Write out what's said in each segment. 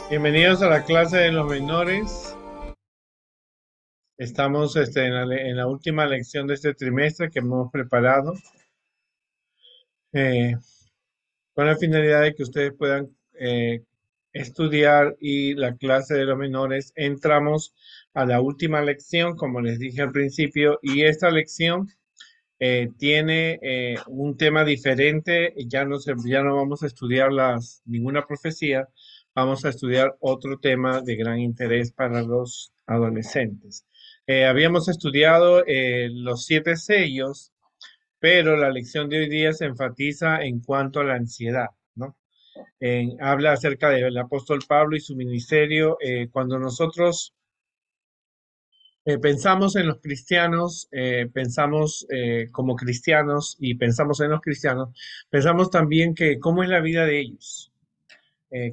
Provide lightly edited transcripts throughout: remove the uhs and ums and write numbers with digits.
Bienvenidos a la clase de los menores. Estamos en la última lección de este trimestre que hemos preparado eh, con la finalidad de que ustedes puedan estudiar y la clase de los menores. Entramos a la última lección, como les dije al principio, y esta lección tiene un tema diferente. Ya no vamos a estudiar ninguna profecía, vamos a estudiar otro tema de gran interés para los adolescentes. Habíamos estudiado los 7 sellos, pero la lección de hoy día se enfatiza en cuanto a la ansiedad, ¿no? Habla acerca del apóstol Pablo y su ministerio. Cuando nosotros pensamos en los cristianos, pensamos como cristianos y pensamos en los cristianos, pensamos también que cómo es la vida de ellos.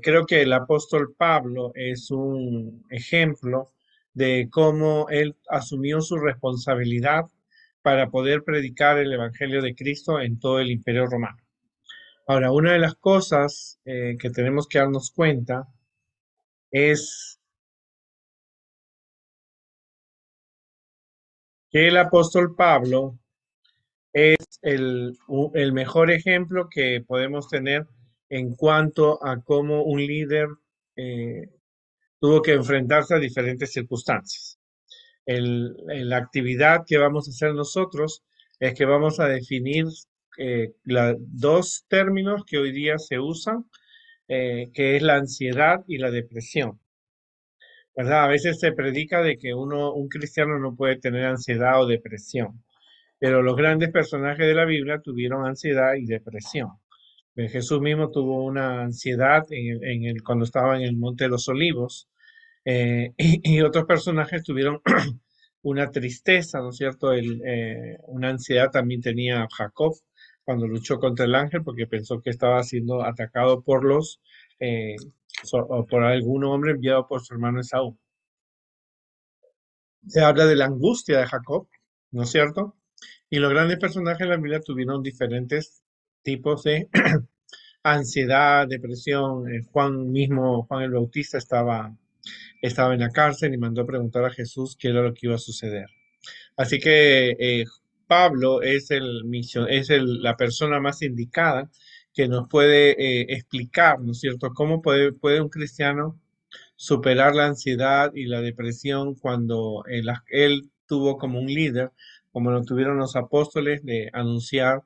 Creo que el apóstol Pablo es un ejemplo de cómo él asumió su responsabilidad para poder predicar el Evangelio de Cristo en todo el Imperio Romano. Ahora, una de las cosas que tenemos que darnos cuenta es que el apóstol Pablo es el mejor ejemplo que podemos tener en cuanto a cómo un líder eh, tuvo que enfrentarse a diferentes circunstancias. La actividad que vamos a hacer nosotros es que vamos a definir dos términos que hoy día se usan, que es la ansiedad y la depresión. ¿Verdad? A veces se predica de que un cristiano no puede tener ansiedad o depresión, pero los grandes personajes de la Biblia tuvieron ansiedad y depresión. Jesús mismo tuvo una ansiedad cuando estaba en el Monte de los Olivos, y otros personajes tuvieron una tristeza, ¿no es cierto? Una ansiedad también tenía Jacob cuando luchó contra el ángel porque pensó que estaba siendo atacado eh, o por algún hombre enviado por su hermano Esaú. Se habla de la angustia de Jacob, ¿no es cierto? Y los grandes personajes de la Biblia tuvieron diferentes tipos de ansiedad, depresión. Juan el Bautista estaba en la cárcel y mandó a preguntar a Jesús qué era lo que iba a suceder. Así que Pablo la persona más indicada que nos puede explicar, ¿no es cierto?, cómo puede un cristiano superar la ansiedad y la depresión cuando él tuvo como un líder, como lo tuvieron los apóstoles, de anunciar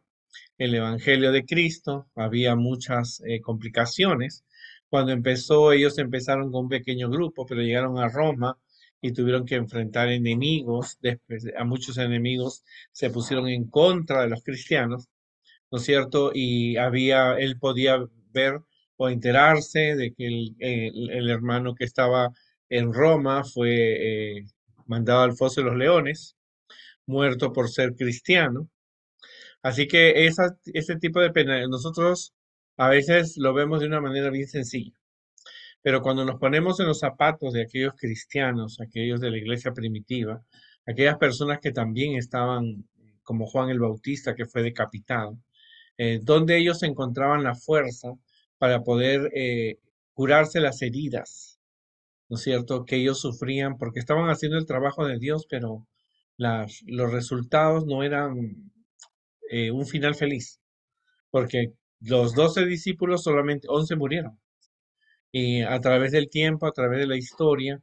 el Evangelio de Cristo. Había muchas complicaciones. Cuando empezó, ellos empezaron con un pequeño grupo, pero llegaron a Roma y tuvieron que enfrentar enemigos. Después, a muchos enemigos se pusieron en contra de los cristianos, ¿no es cierto? Él podía ver o enterarse de que el hermano que estaba en Roma fue mandado al foso de los leones, muerto por ser cristiano. Así que ese tipo de pena, nosotros a veces lo vemos de una manera bien sencilla, pero cuando nos ponemos en los zapatos de aquellos cristianos, aquellos de la iglesia primitiva, aquellas personas que también estaban, como Juan el Bautista, que fue decapitado, donde ellos encontraban la fuerza para poder curarse las heridas, ¿no es cierto?, que ellos sufrían porque estaban haciendo el trabajo de Dios, pero los resultados no eran un final feliz, porque los 12 discípulos solamente 11 murieron. Y a través del tiempo, a través de la historia,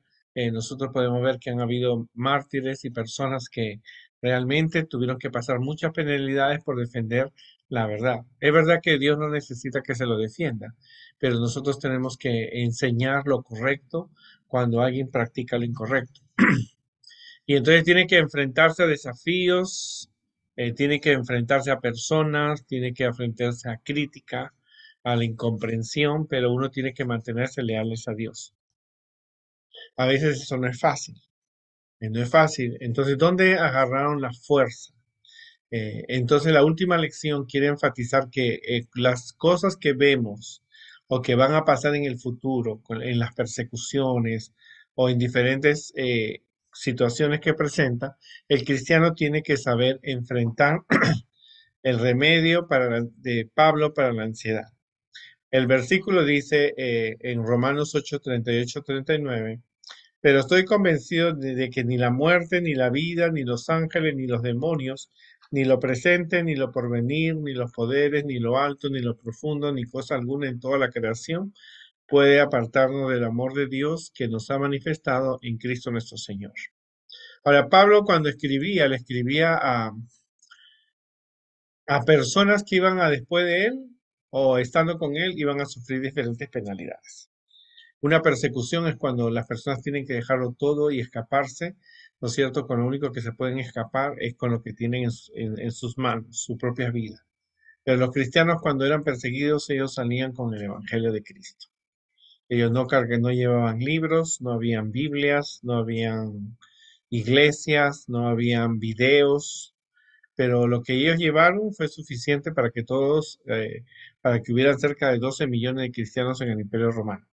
nosotros podemos ver que han habido mártires y personas que realmente tuvieron que pasar muchas penalidades por defender la verdad. Es verdad que Dios no necesita que se lo defienda, pero nosotros tenemos que enseñar lo correcto cuando alguien practica lo incorrecto. Y entonces tiene que enfrentarse a desafíos, tiene que enfrentarse a personas, tiene que enfrentarse a crítica, a la incomprensión, pero uno tiene que mantenerse leales a Dios. A veces eso no es fácil, no es fácil. Entonces, ¿dónde agarraron la fuerza? Entonces, la última lección quiere enfatizar que las cosas que vemos o que van a pasar en el futuro, en las persecuciones o en diferentes situaciones que presenta, el cristiano tiene que saber enfrentar el remedio de Pablo para la ansiedad. El versículo dice en Romanos 8, 38, 39, pero estoy convencido de que ni la muerte, ni la vida, ni los ángeles, ni los demonios, ni lo presente, ni lo porvenir, ni los poderes, ni lo alto, ni lo profundo, ni cosa alguna en toda la creación puede apartarnos del amor de Dios que nos ha manifestado en Cristo nuestro Señor. Ahora, Pablo cuando escribía, le escribía a personas que iban a después de él o estando con él, iban a sufrir diferentes penalidades. Una persecución es cuando las personas tienen que dejarlo todo y escaparse, ¿no es cierto? Con lo único que se pueden escapar es con lo que tienen en sus manos, su propia vida. Pero los cristianos cuando eran perseguidos, ellos salían con el Evangelio de Cristo. Ellos no llevaban libros, no habían Biblias, no habían iglesias, no habían videos, pero lo que ellos llevaron fue suficiente para que para que hubieran cerca de 12 millones de cristianos en el Imperio Romano,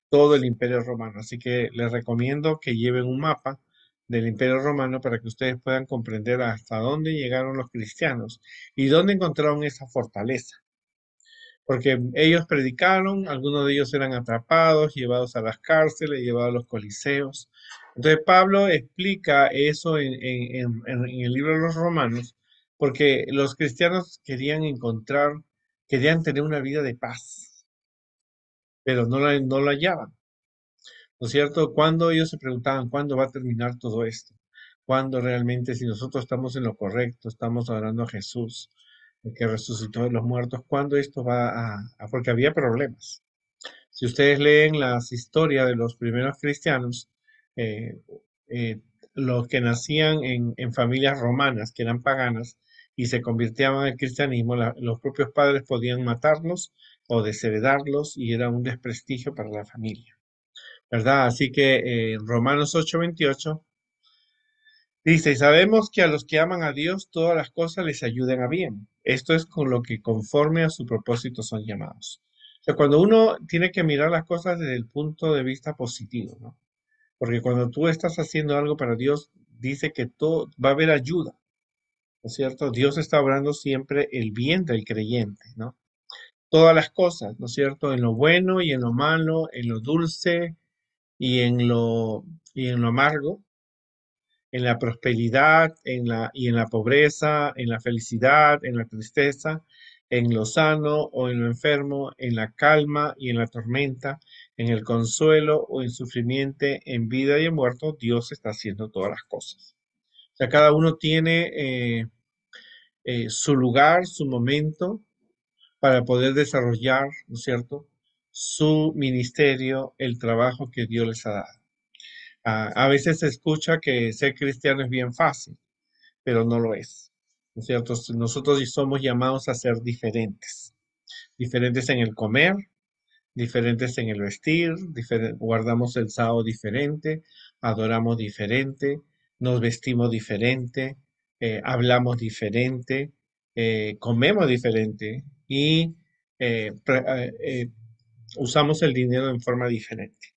todo el Imperio Romano. Así que les recomiendo que lleven un mapa del Imperio Romano para que ustedes puedan comprender hasta dónde llegaron los cristianos y dónde encontraron esa fortaleza. Porque ellos predicaron, algunos de ellos eran atrapados, llevados a las cárceles, llevados a los coliseos. Entonces Pablo explica eso en el libro de los Romanos, porque los cristianos querían tener una vida de paz, pero no la hallaban. ¿No es cierto? Cuando ellos se preguntaban, ¿cuándo va a terminar todo esto? ¿Cuándo realmente, si nosotros estamos en lo correcto, estamos adorando a Jesús, el que resucitó de los muertos, ¿cuándo esto porque había problemas? Si ustedes leen las historias de los primeros cristianos, eh, eh, los que nacían en familias romanas, que eran paganas, y se convirtieron al cristianismo, los propios padres podían matarlos o desheredarlos y era un desprestigio para la familia. ¿Verdad? Así que Romanos 8:28 dice, y sabemos que a los que aman a Dios todas las cosas les ayudan a bien. Esto es con lo que conforme a su propósito son llamados. O sea, cuando uno tiene que mirar las cosas desde el punto de vista positivo, ¿no? Porque cuando tú estás haciendo algo para Dios, dice que todo va a haber ayuda, ¿no es cierto? Dios está obrando siempre el bien del creyente, ¿no? Todas las cosas, ¿no es cierto? En lo bueno y en lo malo, en lo dulce y y en lo amargo, en la prosperidad, y en la pobreza, en la felicidad, en la tristeza, en lo sano o en lo enfermo, en la calma y en la tormenta, en el consuelo o en sufrimiento, en vida y en muerto, Dios está haciendo todas las cosas. O sea, cada uno tiene su lugar, su momento para poder desarrollar, ¿no es cierto?, su ministerio, el trabajo que Dios les ha dado. A veces se escucha que ser cristiano es bien fácil, pero no lo es. ¿No es cierto? Nosotros somos llamados a ser diferentes. Diferentes en el comer, diferentes en el vestir, guardamos el sábado diferente, adoramos diferente, nos vestimos diferente, hablamos diferente, comemos diferente y eh, pre- eh, eh, usamos el dinero en forma diferente.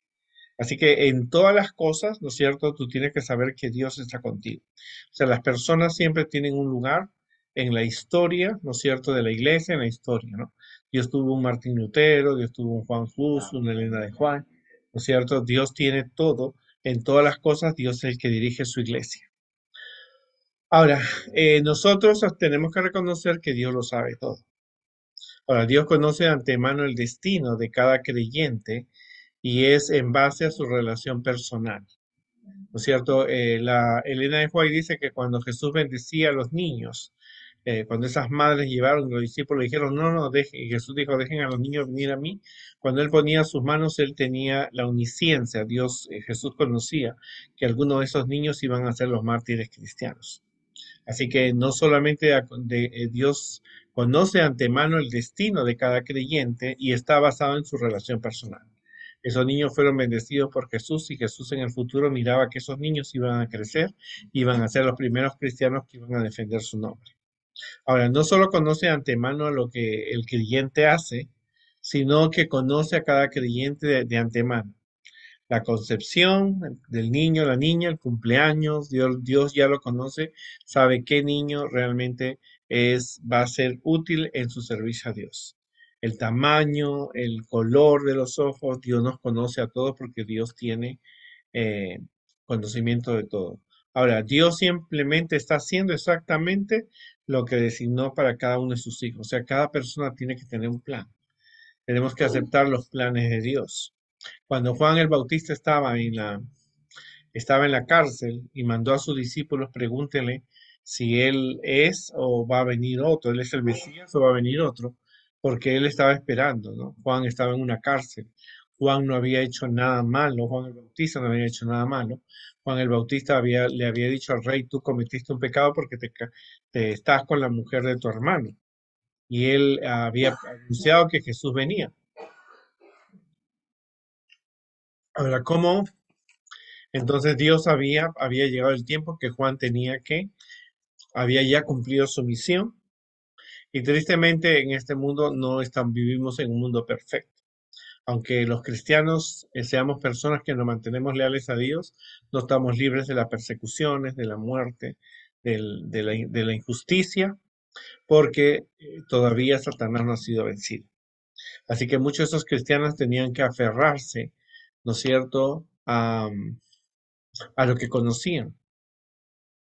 Así que en todas las cosas, ¿no es cierto? Tú tienes que saber que Dios está contigo. O sea, las personas siempre tienen un lugar en la historia, ¿no es cierto? De la iglesia, en la historia, ¿no? Dios tuvo un Martín Lutero, Dios tuvo un Juan Hus, una Elena de Juan, ¿no es cierto? Dios tiene todo, en todas las cosas, Dios es el que dirige su iglesia. Ahora, nosotros tenemos que reconocer que Dios lo sabe todo. Ahora, Dios conoce de antemano el destino de cada creyente y es en base a su relación personal. ¿No es cierto? La Elena de White dice que cuando Jesús bendecía a los niños, cuando esas madres llevaron, los discípulos dijeron, no, no, dejen, y Jesús dijo, dejen a los niños venir a mí. Cuando él ponía sus manos, él tenía la omnisciencia. Dios, Jesús conocía que algunos de esos niños iban a ser los mártires cristianos. Así que no solamente Dios conoce de antemano el destino de cada creyente y está basado en su relación personal. Esos niños fueron bendecidos por Jesús y Jesús en el futuro miraba que esos niños iban a crecer, iban a ser los primeros cristianos que iban a defender su nombre. Ahora, no solo conoce de antemano lo que el creyente hace, sino que conoce a cada creyente de antemano. La concepción del niño, la niña, el cumpleaños, Dios ya lo conoce, sabe qué niño realmente va a ser útil en su servicio a Dios. El tamaño, el color de los ojos, Dios nos conoce a todos porque Dios tiene eh, conocimiento de todo. Ahora, Dios simplemente está haciendo exactamente lo que designó para cada uno de sus hijos. O sea, cada persona tiene que tener un plan. Tenemos que aceptar los planes de Dios. Cuando Juan el Bautista estaba en la cárcel y mandó a sus discípulos, pregúntenle si él es o va a venir otro, él es el Mesías o va a venir otro, porque él estaba esperando, ¿no? Juan estaba en una cárcel. Juan no había hecho nada malo, Juan el Bautista no había hecho nada malo. Juan el Bautista le había dicho al rey, tú cometiste un pecado porque te estás con la mujer de tu hermano. Y él había anunciado que Jesús venía. Ahora, ¿cómo? Entonces Dios había llegado el tiempo que Juan había ya cumplido su misión. Y tristemente en este mundo no vivimos en un mundo perfecto. Aunque los cristianos seamos personas que nos mantenemos leales a Dios, no estamos libres de las persecuciones, de la muerte, de la injusticia, porque todavía Satanás no ha sido vencido. Así que muchos de esos cristianos tenían que aferrarse, ¿no es cierto?, a lo que conocían.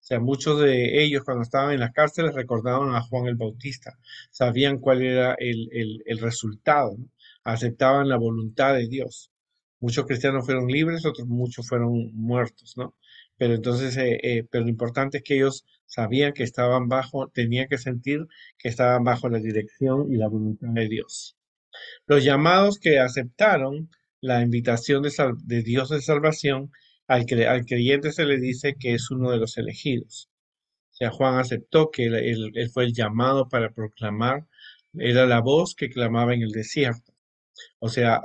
O sea, muchos de ellos cuando estaban en las cárceles recordaban a Juan el Bautista, sabían cuál era el resultado, ¿no? Aceptaban la voluntad de Dios. Muchos cristianos fueron libres, otros muchos fueron muertos, ¿no? Pero entonces, pero lo importante es que ellos sabían que estaban tenían que sentir que estaban bajo la dirección y la voluntad de Dios. Los llamados que aceptaron la invitación de Dios de salvación, al creyente se le dice que es uno de los elegidos. O sea, Juan aceptó que él fue el llamado para proclamar, era la voz que clamaba en el desierto. O sea,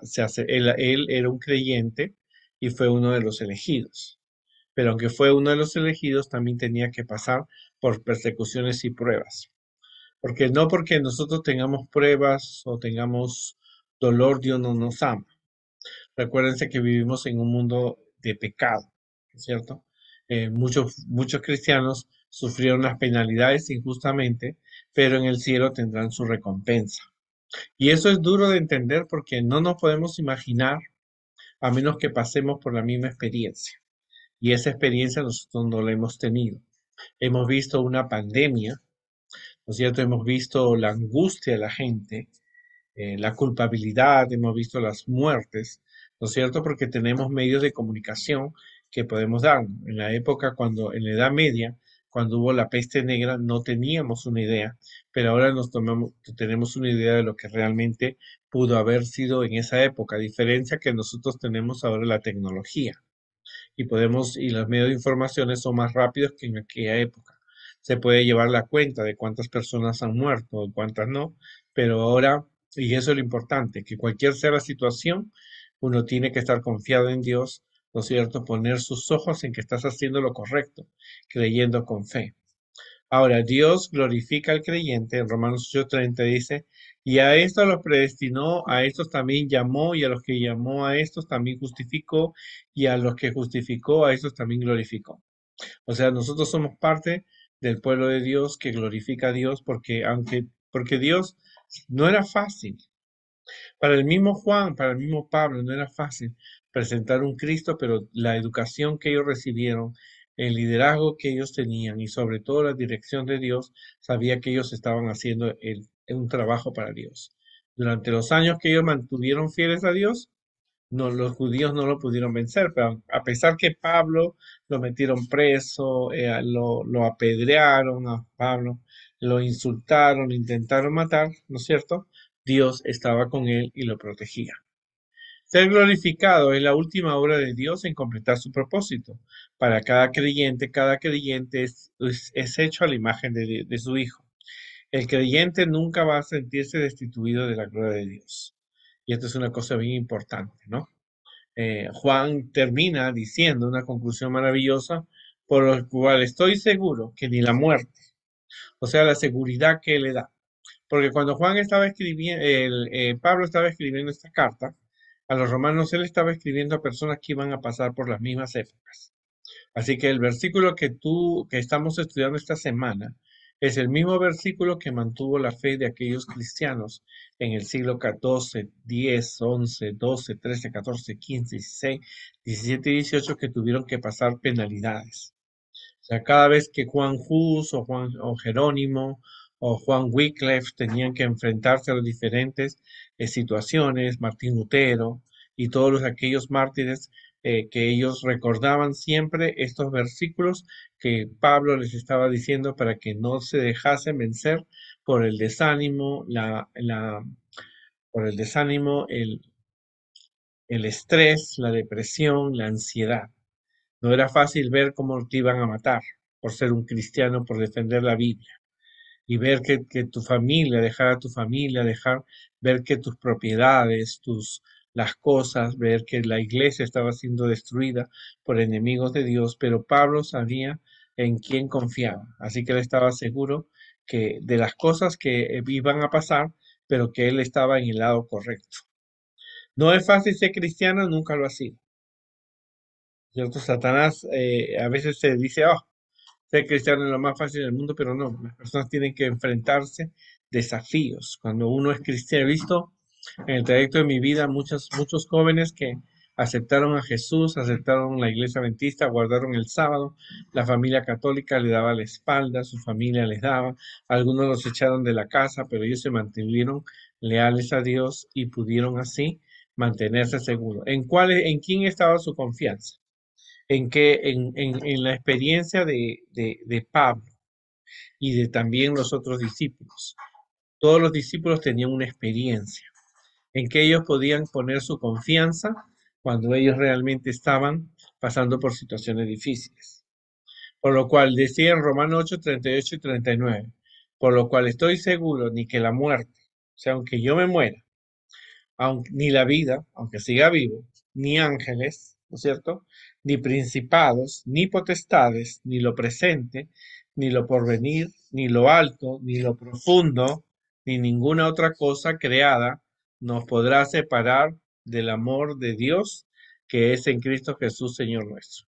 él era un creyente y fue uno de los elegidos. Pero aunque fue uno de los elegidos, también tenía que pasar por persecuciones y pruebas. Porque no porque nosotros tengamos pruebas o tengamos dolor, Dios no nos ama. Recuérdense que vivimos en un mundo de pecado, ¿cierto? Muchos cristianos sufrieron las penalidades injustamente, pero en el cielo tendrán su recompensa. Y eso es duro de entender porque no nos podemos imaginar a menos que pasemos por la misma experiencia. Y esa experiencia nosotros no la hemos tenido. Hemos visto una pandemia, ¿no es cierto? Hemos visto la angustia de la gente, la culpabilidad, hemos visto las muertes, ¿no es cierto? Porque tenemos medios de comunicación que podemos dar. En la época, en la Edad Media, cuando hubo la peste negra, no teníamos una idea, pero ahora tenemos una idea de lo que realmente pudo haber sido en esa época, a diferencia que nosotros tenemos ahora la tecnología y los medios de información son más rápidos que en aquella época. Se puede llevar la cuenta de cuántas personas han muerto y cuántas no, pero ahora, y eso es lo importante, que cualquier sea la situación, uno tiene que estar confiado en Dios, ¿no es cierto? Poner sus ojos en que estás haciendo lo correcto, creyendo con fe. Ahora, Dios glorifica al creyente, en Romanos 8:30 dice, y a estos los predestinó, a estos también llamó, y a los que llamó a estos también justificó, y a los que justificó a estos también glorificó. O sea, nosotros somos parte del pueblo de Dios que glorifica a Dios porque Dios no era fácil. Para el mismo Juan, para el mismo Pablo, no era fácil presentar un Cristo, pero la educación que ellos recibieron, el liderazgo que ellos tenían y sobre todo la dirección de Dios, sabía que ellos estaban haciendo un trabajo para Dios. Durante los años que ellos mantuvieron fieles a Dios, no, los judíos no lo pudieron vencer, pero a pesar que Pablo lo metieron preso, lo apedrearon a Pablo, lo insultaron, lo intentaron matar, ¿no es cierto? Dios estaba con él y lo protegía. Ser glorificado es la última obra de Dios en completar su propósito. Para cada creyente es hecho a la imagen de su Hijo. El creyente nunca va a sentirse destituido de la gloria de Dios. Y esto es una cosa bien importante, ¿no? Juan termina diciendo una conclusión maravillosa, por lo cual estoy seguro que ni la muerte, o sea, la seguridad que él le da. Porque cuando Juan estaba escribiendo, Pablo estaba escribiendo esta carta a los romanos, él estaba escribiendo a personas que iban a pasar por las mismas épocas. Así que el versículo que estamos estudiando esta semana Es el mismo versículo que mantuvo la fe de aquellos cristianos en el siglo XIV, X, XI, XII, XIII, XIV, XV, XVI, XVII y XVIII que tuvieron que pasar penalidades. O sea, cada vez que Juan Hus o Juan o Jerónimo o Juan Wycliffe tenían que enfrentarse a las diferentes situaciones, Martín Lutero y todos aquellos mártires que ellos recordaban siempre estos versículos que Pablo les estaba diciendo para que no se dejasen vencer por el desánimo, por el desánimo, el estrés, la depresión, la ansiedad. No era fácil ver cómo te iban a matar por ser un cristiano, por defender la Biblia. Y ver que tu familia, dejar a tu familia, ver que tus propiedades, las cosas, ver que la iglesia estaba siendo destruida por enemigos de Dios, pero Pablo sabía en quién confiaba. Así que él estaba seguro que de las cosas que iban a pasar, pero que él estaba en el lado correcto. No es fácil ser cristiano, nunca lo ha sido. ¿Cierto? Satanás a veces se dice, oh, ser cristiano es lo más fácil del mundo, pero no, las personas tienen que enfrentarse desafíos. Cuando uno es cristiano, he visto en el trayecto de mi vida muchos jóvenes que aceptaron a Jesús, aceptaron la iglesia adventista, guardaron el sábado, la familia católica le daba la espalda, su familia les daba, algunos los echaron de la casa, pero ellos se mantuvieron leales a Dios y pudieron así mantenerse seguros. ¿En quién estaba su confianza? En la experiencia de Pablo y de también los otros discípulos. Todos los discípulos tenían una experiencia en que ellos podían poner su confianza cuando ellos realmente estaban pasando por situaciones difíciles. Por lo cual decía en Romanos 8, 38 y 39, por lo cual estoy seguro ni que la muerte, o sea, aunque yo me muera, ni la vida, aunque siga vivo, ni ángeles, ¿no es cierto? Ni principados, ni potestades, ni lo presente, ni lo porvenir, ni lo alto, ni lo profundo, ni ninguna otra cosa creada nos podrá separar del amor de Dios que es en Cristo Jesús, Señor nuestro.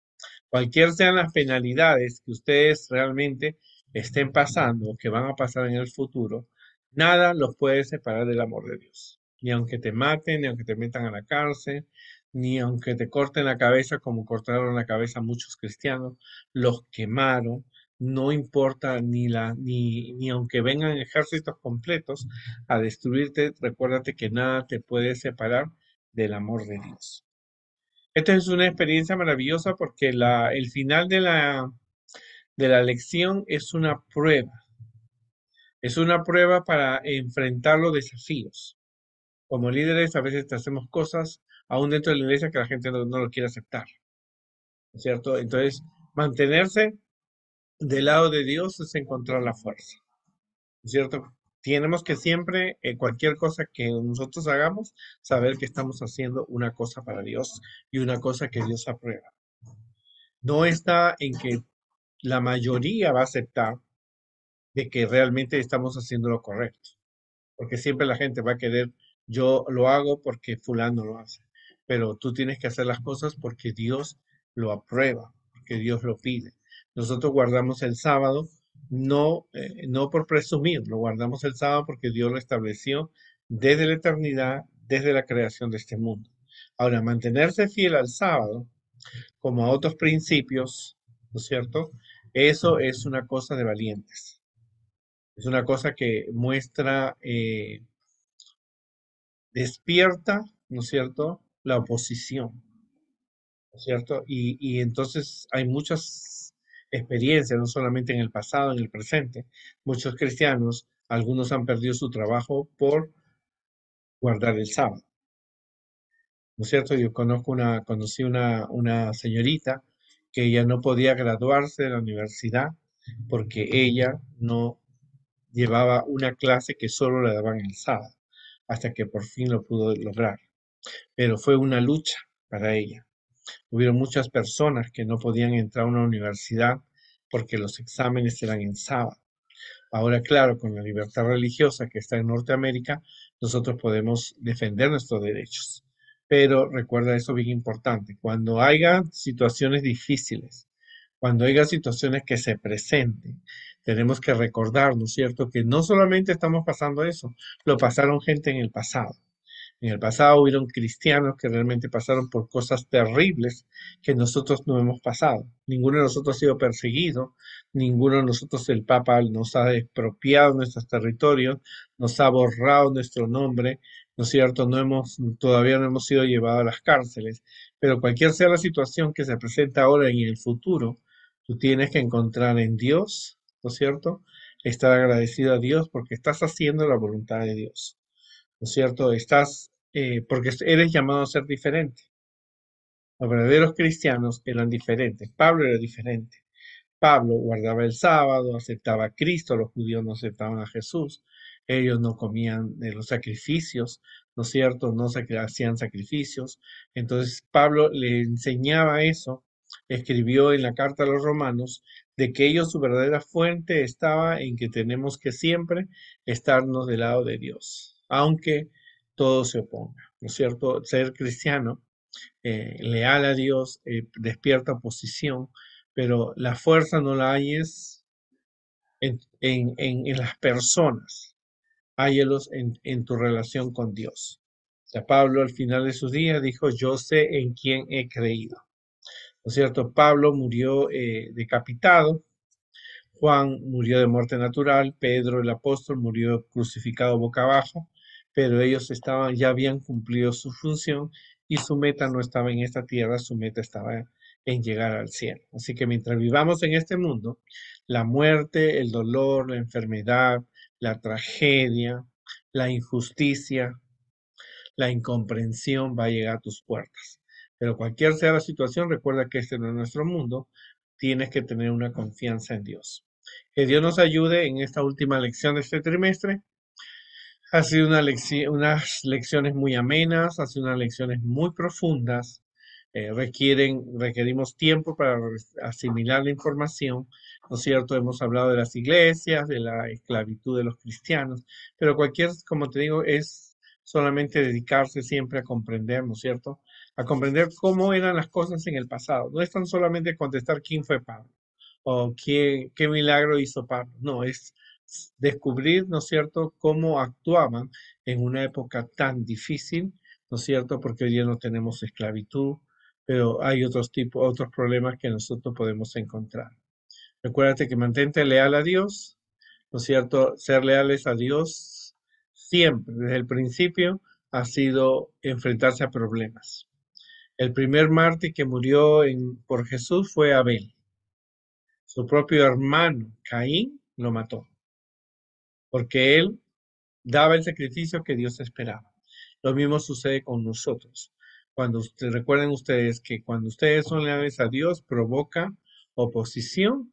Cualquier sean las penalidades que ustedes realmente estén pasando o que van a pasar en el futuro, nada los puede separar del amor de Dios. Ni aunque te maten, ni aunque te metan a la cárcel, ni aunque te corten la cabeza como cortaron la cabeza a muchos cristianos, los quemaron, no importa ni aunque vengan ejércitos completos a destruirte, recuérdate que nada te puede separar del amor de Dios. Esta es una experiencia maravillosa porque el final de la lección es una prueba para enfrentar los desafíos. Como líderes a veces hacemos cosas aún dentro de la iglesia que la gente no lo quiere aceptar, ¿no es cierto? Entonces, mantenerse del lado de Dios es encontrar la fuerza, ¿no es cierto? Tenemos que siempre, cualquier cosa que nosotros hagamos, saber que estamos haciendo una cosa para Dios y una cosa que Dios aprueba. No está en que la mayoría va a aceptar de que realmente estamos haciendo lo correcto, porque siempre la gente va a querer, yo lo hago porque fulano lo hace, pero tú tienes que hacer las cosas porque Dios lo aprueba, porque Dios lo pide. Nosotros guardamos el sábado, no por presumir, lo guardamos el sábado porque Dios lo estableció desde la eternidad, desde la creación de este mundo. Ahora, mantenerse fiel al sábado como a otros principios, ¿no es cierto? Eso es una cosa de valientes. Es una cosa que muestra, despierta, ¿no es cierto?, la oposición, ¿no es cierto? Y entonces hay muchas experiencias, no solamente en el pasado, en el presente. Muchos cristianos, algunos han perdido su trabajo por guardar el sábado, ¿no es cierto? Conocí una señorita que ella no podía graduarse de la universidad porque ella no llevaba una clase que solo le daban el sábado, hasta que por fin lo pudo lograr. Pero fue una lucha para ella. Hubieron muchas personas que no podían entrar a una universidad porque los exámenes eran en sábado. Ahora, claro, con la libertad religiosa que está en Norteamérica, nosotros podemos defender nuestros derechos. Pero recuerda eso bien importante, cuando haya situaciones difíciles, cuando haya situaciones que se presenten, Tenemos que recordar, ¿no es cierto?, que no solamente estamos pasando eso, lo pasaron gente en el pasado. En el pasado hubieron cristianos que realmente pasaron por cosas terribles que nosotros no hemos pasado. Ninguno de nosotros ha sido perseguido, ninguno de nosotros el Papa nos ha expropiado nuestros territorios, nos ha borrado nuestro nombre, ¿no es cierto? Todavía no hemos sido llevados a las cárceles, pero cualquier sea la situación que se presenta ahora y en el futuro, tú tienes que encontrar en Dios, ¿no es cierto? Estar agradecido a Dios porque estás haciendo la voluntad de Dios. ¿No es cierto? Porque eres llamado a ser diferente. Los verdaderos cristianos eran diferentes. Pablo era diferente. Pablo guardaba el sábado, aceptaba a Cristo, los judíos no aceptaban a Jesús, ellos no comían de los sacrificios, ¿no es cierto? No hacían sacrificios. Entonces Pablo le enseñaba eso, escribió en la carta a los romanos de que ellos su verdadera fuente estaba en que tenemos que siempre estarnos del lado de Dios, aunque todo se oponga, ¿no es cierto? Ser cristiano leal a Dios, despierta oposición, pero la fuerza no la hayes en las personas, háyelos en tu relación con Dios. O sea, Pablo al final de sus días dijo, yo sé en quién he creído. ¿No es cierto? Pablo murió decapitado, Juan murió de muerte natural, Pedro el apóstol murió crucificado boca abajo, pero ellos ya habían cumplido su función y su meta no estaba en esta tierra, su meta estaba en llegar al cielo. Así que mientras vivamos en este mundo, la muerte, el dolor, la enfermedad, la tragedia, la injusticia, la incomprensión va a llegar a tus puertas. Pero cualquier sea la situación, recuerda que este no es nuestro mundo, tienes que tener una confianza en Dios. Que Dios nos ayude en esta última lección de este trimestre. Ha sido unas lecciones muy amenas, ha sido unas lecciones muy profundas. Requerimos tiempo para asimilar la información, ¿no es cierto? Hemos hablado de las iglesias, de la esclavitud de los cristianos, pero como te digo, es solamente dedicarse siempre a comprender, ¿no es cierto? A comprender cómo eran las cosas en el pasado. No es tan solamente contestar quién fue Pablo o qué milagro hizo Pablo. No, es descubrir, ¿no es cierto?, cómo actuaban en una época tan difícil, ¿no es cierto?, porque hoy día no tenemos esclavitud, pero hay otros problemas que nosotros podemos encontrar. Recuérdate que mantente leal a Dios, ¿no es cierto? Ser leales a Dios siempre, desde el principio, ha sido enfrentarse a problemas. El primer mártir que murió por Jesús fue Abel. Su propio hermano, Caín, lo mató, porque él daba el sacrificio que Dios esperaba. Lo mismo sucede con nosotros. Recuerden ustedes que cuando ustedes son leales a Dios, provoca oposición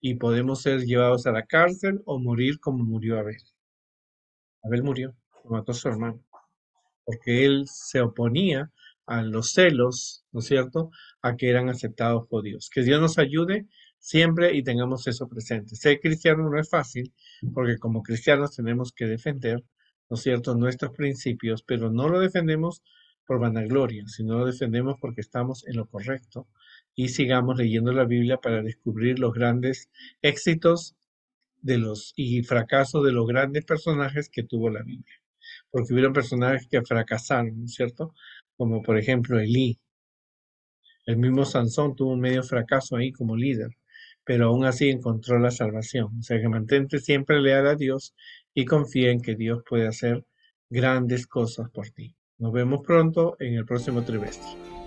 y podemos ser llevados a la cárcel o morir como murió Abel. Abel murió, lo mató a su hermano, porque él se oponía a los celos, ¿no es cierto?, a que eran aceptados por Dios. Que Dios nos ayude siempre y tengamos eso presente. Ser cristiano no es fácil, porque como cristianos tenemos que defender, ¿no es cierto?, nuestros principios, pero no lo defendemos por vanagloria, sino lo defendemos porque estamos en lo correcto y sigamos leyendo la Biblia para descubrir los grandes éxitos y fracasos de los grandes personajes que tuvo la Biblia, porque hubieron personajes que fracasaron, ¿no es cierto? Como por ejemplo Elí. El mismo Sansón tuvo un medio fracaso ahí como líder, pero aún así encontró la salvación. O sea que mantente siempre leal a Dios y confía en que Dios puede hacer grandes cosas por ti. Nos vemos pronto en el próximo trimestre.